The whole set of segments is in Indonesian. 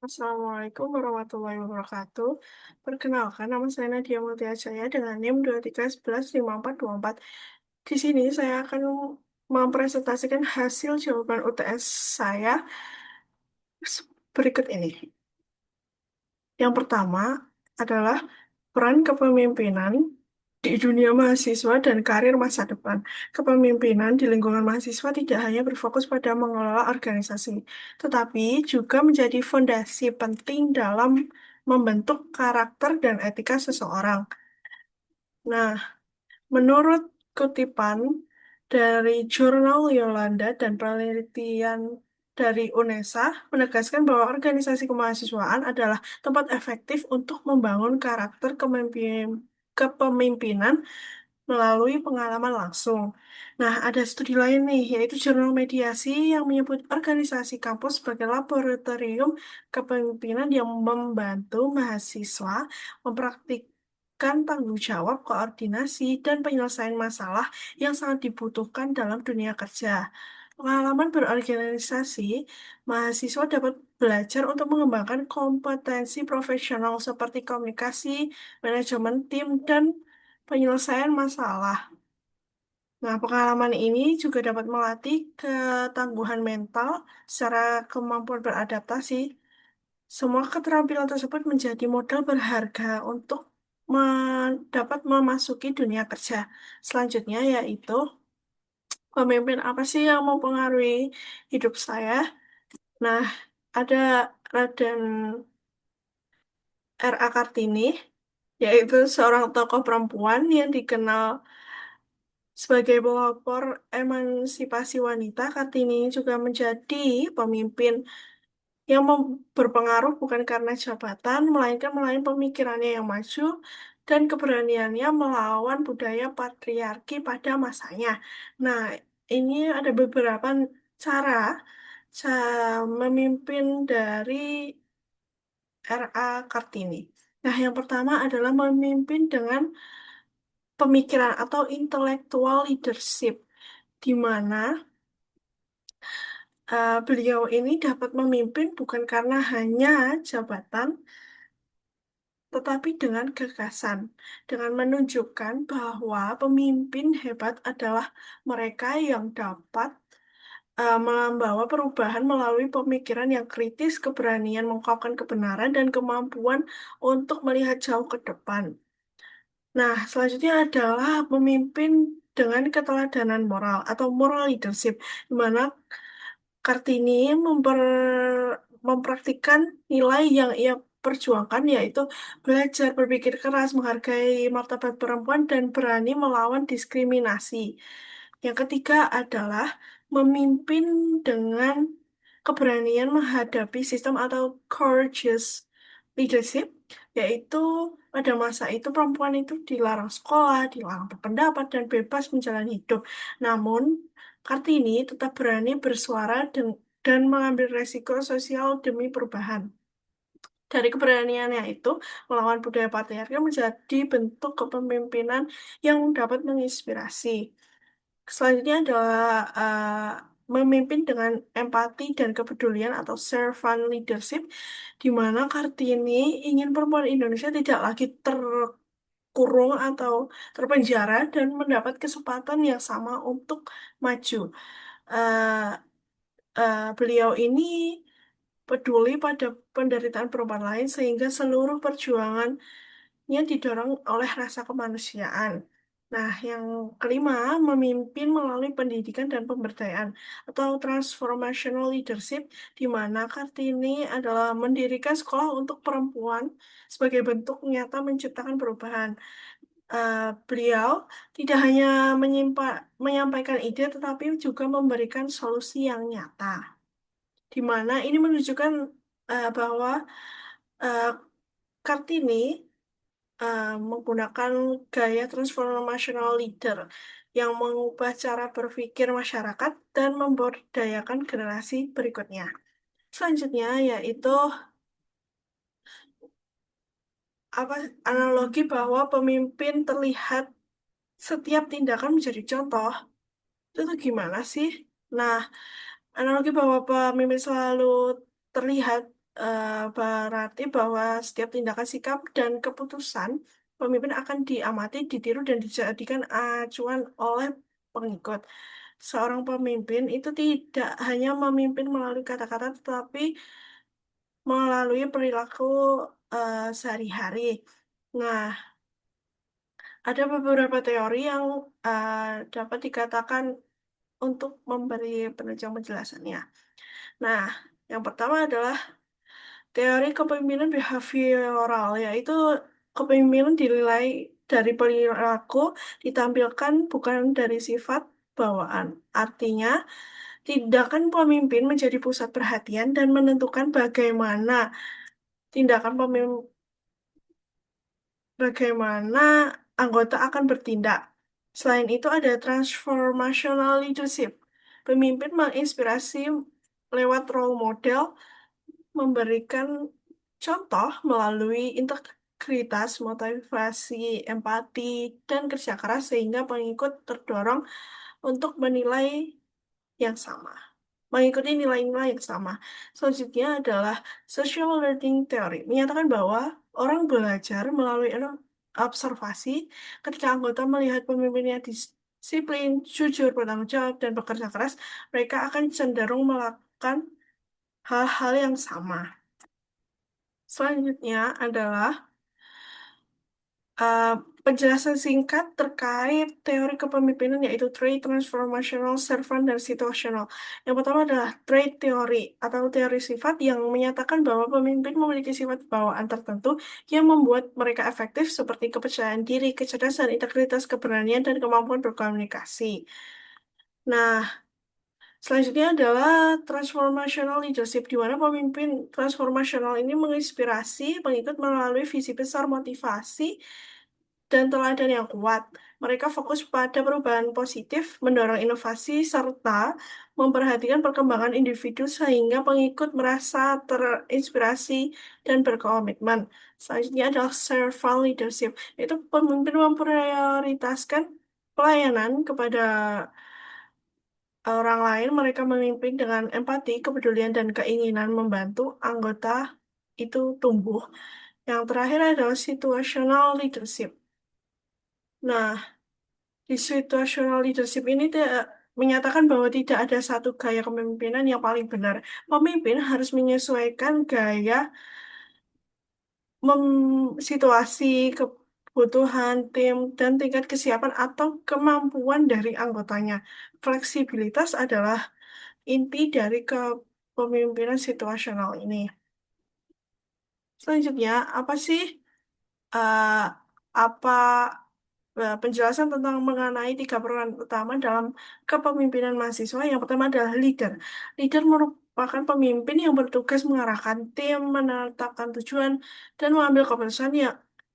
Assalamualaikum warahmatullahi wabarakatuh. Perkenalkan, nama saya Nadia Mutia Jaya dengan NIM 23115424. Di sini saya akan mempresentasikan hasil jawaban UTS saya berikut ini. Yang pertama adalah peran kepemimpinan di dunia mahasiswa dan karir masa depan. Kepemimpinan di lingkungan mahasiswa tidak hanya berfokus pada mengelola organisasi, tetapi juga menjadi fondasi penting dalam membentuk karakter dan etika seseorang. Nah, menurut kutipan dari jurnal Yolanda dan penelitian dari UNESA menegaskan bahwa organisasi kemahasiswaan adalah tempat efektif untuk membangun karakter kepemimpinan melalui pengalaman langsung. Nah, ada studi lain nih, yaitu jurnal mediasi yang menyebut organisasi kampus sebagai laboratorium kepemimpinan yang membantu mahasiswa mempraktikkan tanggung jawab, koordinasi, dan penyelesaian masalah yang sangat dibutuhkan dalam dunia kerja. Pengalaman berorganisasi, mahasiswa dapat belajar untuk mengembangkan kompetensi profesional seperti komunikasi, manajemen tim, dan penyelesaian masalah. Nah, pengalaman ini juga dapat melatih ketangguhan mental secara kemampuan beradaptasi. Semua keterampilan tersebut menjadi modal berharga untuk dapat memasuki dunia kerja. Selanjutnya yaitu pemimpin apa sih yang mempengaruhi hidup saya? Nah, ada Raden R.A. Kartini, yaitu seorang tokoh perempuan yang dikenal sebagai pelopor emansipasi wanita. Kartini juga menjadi pemimpin yang berpengaruh bukan karena jabatan, melainkan melalui pemikirannya yang maju dan keberaniannya melawan budaya patriarki pada masanya. Nah, ini ada beberapa cara, memimpin dari R.A. Kartini. Nah, yang pertama adalah memimpin dengan pemikiran atau intellectual leadership, di mana beliau ini dapat memimpin bukan karena hanya jabatan, tetapi dengan gagasan, dengan menunjukkan bahwa pemimpin hebat adalah mereka yang dapat membawa perubahan melalui pemikiran yang kritis, keberanian mengungkapkan kebenaran, dan kemampuan untuk melihat jauh ke depan. Nah, selanjutnya adalah memimpin dengan keteladanan moral atau moral leadership, di mana Kartini mempraktikkan nilai yang ia perjuangkan, yaitu belajar berpikir keras, menghargai martabat perempuan, dan berani melawan diskriminasi. Yang ketiga adalah memimpin dengan keberanian menghadapi sistem atau courageous leadership, yaitu pada masa itu perempuan itu dilarang sekolah, dilarang berpendapat, dan bebas menjalani hidup. Namun, Kartini tetap berani bersuara dan mengambil resiko sosial demi perubahan. Dari keberaniannya itu, melawan budaya patriarki menjadi bentuk kepemimpinan yang dapat menginspirasi. Selanjutnya adalah memimpin dengan empati dan kepedulian atau servant leadership, di mana Kartini ingin perempuan Indonesia tidak lagi terkurung atau terpenjara dan mendapat kesempatan yang sama untuk maju. Eh, Beliau ini peduli pada penderitaan perempuan lain sehingga seluruh perjuangannya didorong oleh rasa kemanusiaan. Nah, yang kelima, memimpin melalui pendidikan dan pemberdayaan atau transformational leadership, di mana Kartini adalah mendirikan sekolah untuk perempuan sebagai bentuk nyata menciptakan perubahan. Beliau tidak hanya menyampaikan ide, tetapi juga memberikan solusi yang nyata, di mana ini menunjukkan bahwa eh, Kartini menggunakan gaya transformational leader yang mengubah cara berpikir masyarakat dan memberdayakan generasi berikutnya. Selanjutnya yaitu apa analogi bahwa pemimpin terlihat setiap tindakan menjadi contoh. Itu tuh gimana sih? Nah, analogi bahwa pemimpin selalu terlihat berarti bahwa setiap tindakan sikap dan keputusan pemimpin akan diamati, ditiru, dan dijadikan acuan oleh pengikut. Seorang pemimpin itu tidak hanya memimpin melalui kata-kata, tetapi melalui perilaku sehari-hari. Nah, ada beberapa teori yang eh, dapat dikatakan untuk memberi penunjang penjelasannya. Nah, yang pertama adalah teori kepemimpinan behavioral, yaitu kepemimpinan dinilai dari perilaku, ditampilkan bukan dari sifat bawaan. Artinya, tindakan pemimpin menjadi pusat perhatian dan menentukan tindakan pemimpin, bagaimana anggota akan bertindak. Selain itu, ada transformational leadership. Pemimpin menginspirasi lewat role model, memberikan contoh melalui integritas, motivasi, empati, dan kerja keras sehingga pengikut terdorong untuk yang sama, mengikuti nilai-nilai yang sama. Selanjutnya adalah social learning theory, menyatakan bahwa orang belajar melalui observasi. Ketika anggota melihat pemimpinnya disiplin, jujur, bertanggung jawab, dan bekerja keras, mereka akan cenderung melakukan hal-hal yang sama. Selanjutnya adalah uh, penjelasan singkat terkait teori kepemimpinan yaitu trait transformational, servant, dan situational. Yang pertama adalah trait teori atau teori sifat yang menyatakan bahwa pemimpin memiliki sifat bawaan tertentu yang membuat mereka efektif seperti kepercayaan diri, kecerdasan, integritas, keberanian, dan kemampuan berkomunikasi. Nah, selanjutnya adalah transformational leadership, di mana pemimpin transformational ini menginspirasi pengikut melalui visi besar, motivasi, dan teladan yang kuat. Mereka fokus pada perubahan positif, mendorong inovasi, serta memperhatikan perkembangan individu sehingga pengikut merasa terinspirasi dan berkomitmen. Selanjutnya adalah servant leadership, yaitu pemimpin memprioritaskan pelayanan kepada orang lain. Mereka memimpin dengan empati, kepedulian, dan keinginan membantu anggota itu tumbuh. Yang terakhir adalah situational leadership. Nah, di situational leadership ini menyatakan bahwa tidak ada satu gaya kepemimpinan yang paling benar. Pemimpin harus menyesuaikan gaya situasi, kebutuhan tim, dan tingkat kesiapan atau kemampuan dari anggotanya. Fleksibilitas adalah inti dari kepemimpinan situasional ini. Selanjutnya, apa sih eh, apa penjelasan tentang mengenai tiga peran utama dalam kepemimpinan mahasiswa? Yang pertama adalah leader. Leader merupakan pemimpin yang bertugas mengarahkan tim, menetapkan tujuan, dan mengambil keputusan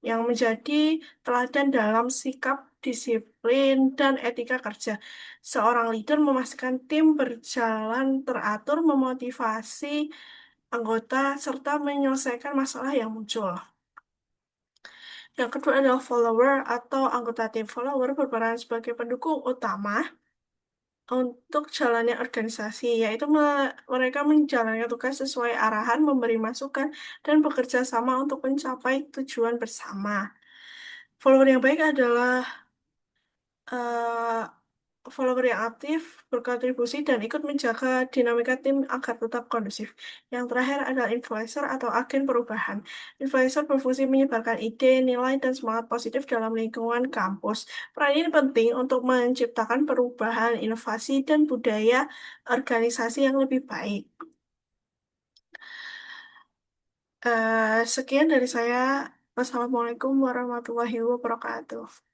yang menjadi teladan dalam sikap, disiplin, dan etika kerja. Seorang leader memastikan tim berjalan teratur, memotivasi anggota, serta menyelesaikan masalah yang muncul. Yang kedua adalah follower atau anggota tim. Follower berperan sebagai pendukung utama untuk jalannya organisasi, yaitu mereka menjalankan tugas sesuai arahan, memberi masukan, dan bekerja sama untuk mencapai tujuan bersama. Follower yang baik adalah eh, follower yang aktif, berkontribusi, dan ikut menjaga dinamika tim agar tetap kondusif. Yang terakhir adalah influencer atau agen perubahan. Influencer berfungsi menyebarkan ide, nilai, dan semangat positif dalam lingkungan kampus. Peran ini penting untuk menciptakan perubahan, inovasi, dan budaya organisasi yang lebih baik. Sekian dari saya. Wassalamualaikum warahmatullahi wabarakatuh.